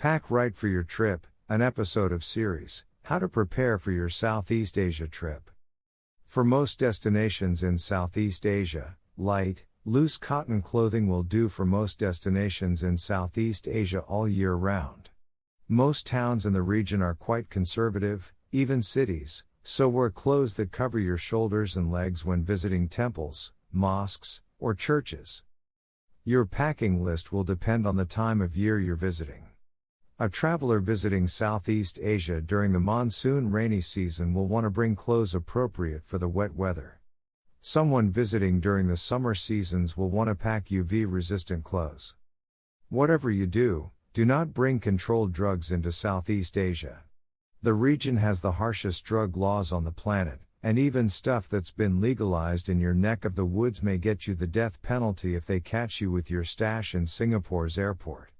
Pack right for your trip, an episode of series, How to Prepare for Your Southeast Asia Trip. For most destinations in Southeast Asia, light, loose cotton clothing will do for most destinations in Southeast Asia all year round. Most towns in the region are quite conservative, even cities, so wear clothes that cover your shoulders and legs when visiting temples, mosques, or churches. Your packing list will depend on the time of year you're visiting. A traveler visiting Southeast Asia during the monsoon rainy season will want to bring clothes appropriate for the wet weather. Someone visiting during the summer seasons will want to pack UV-resistant clothes. Whatever you do, do not bring controlled drugs into Southeast Asia. The region has the harshest drug laws on the planet, and even stuff that's been legalized in your neck of the woods may get you the death penalty if they catch you with your stash in Singapore's airport.